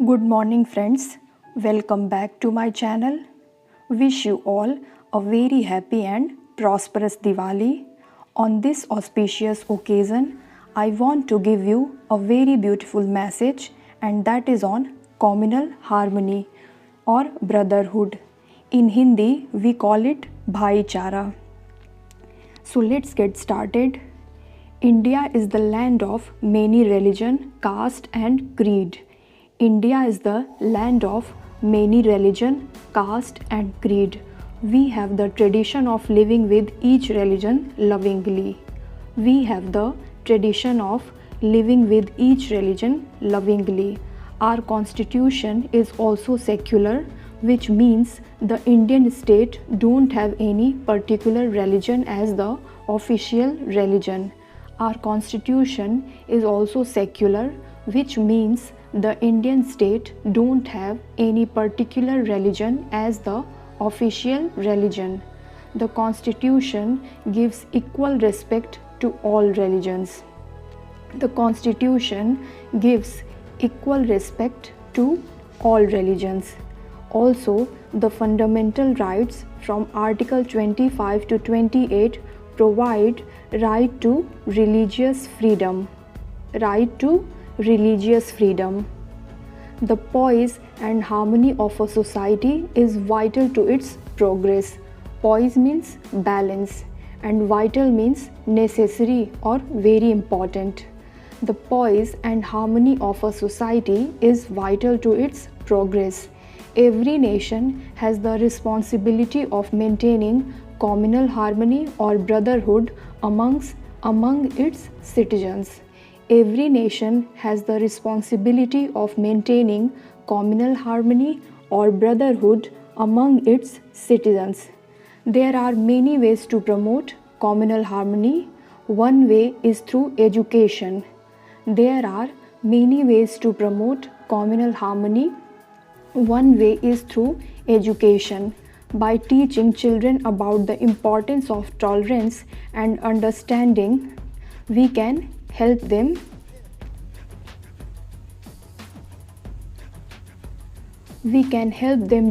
Good morning, friends. Welcome back to my channel. Wish you all a very happy and prosperous Diwali. On this auspicious occasion, I want to give you a very beautiful message, and that is on communal harmony or brotherhood. In Hindi, we call it Bhaichara. So let's get started. India is the land of many religion, caste and creed. India is the land of many religion, caste and creed. We have the tradition of living with each religion lovingly. We have the tradition of living with each religion lovingly. Our constitution is also secular, which means the Indian state don't have any particular religion as the official religion. Our constitution is also secular, which means the Indian state don't have any particular religion as the official religion. The constitution gives equal respect to all religions. The constitution gives equal respect to all religions. Also, the fundamental rights from Article 25 to 28 provide right to religious freedom. Right to religious freedom. The poise and harmony of a society is vital to its progress. Poise means balance and vital means necessary or very important. The poise and harmony of a society is vital to its progress. Every nation has the responsibility of maintaining communal harmony or brotherhood among its citizens. Every nation has the responsibility of maintaining communal harmony or brotherhood among its citizens. There are many ways to promote communal harmony. One way is through education. There are many ways to promote communal harmony. One way is through education. By teaching children about the importance of tolerance and understanding, we can help them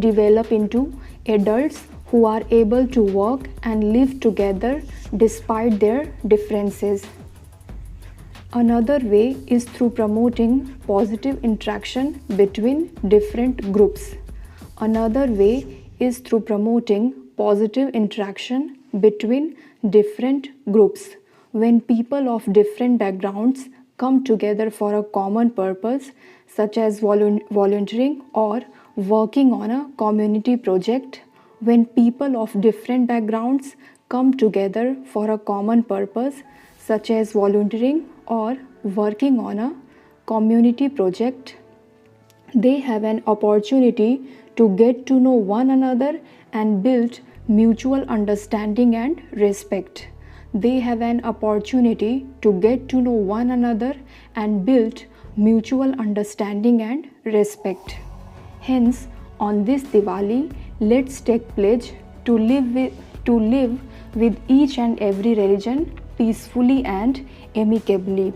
develop into adults who are able to work and live together despite their differences. Another way is through promoting positive interaction between different groups. Another way is through promoting positive interaction between different groups. When people of different backgrounds come together for a common purpose, such as volunteering or working on a community project, when people of different backgrounds come together for a common purpose, such as volunteering or working on a community project, they have an opportunity to get to know one another and build mutual understanding and respect. They have an opportunity to get to know one another and build mutual understanding and respect. Hence, on this Diwali, let's take pledge to live with each and every religion peacefully and amicably.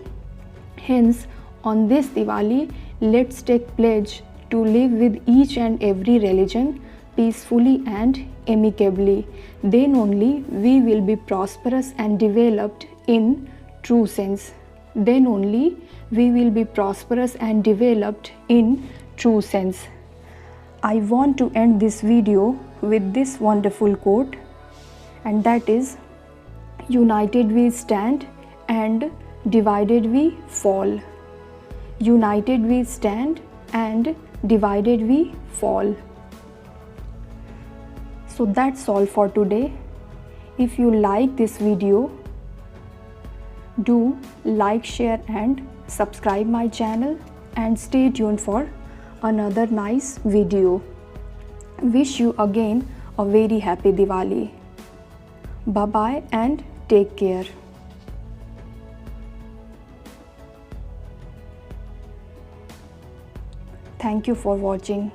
Hence, on this Diwali, let's take pledge to live with each and every religion peacefully and amicably. Then only we will be prosperous and developed in true sense. Then only we will be prosperous and developed in true sense. I want to end this video with this wonderful quote, and that is, united we stand and divided we fall. United we stand and divided we fall. So that's all for today. If you like this video, do like, share and subscribe my channel, and stay tuned for another nice video. Wish you again a very happy Diwali. Bye bye and take care. Thank you for watching.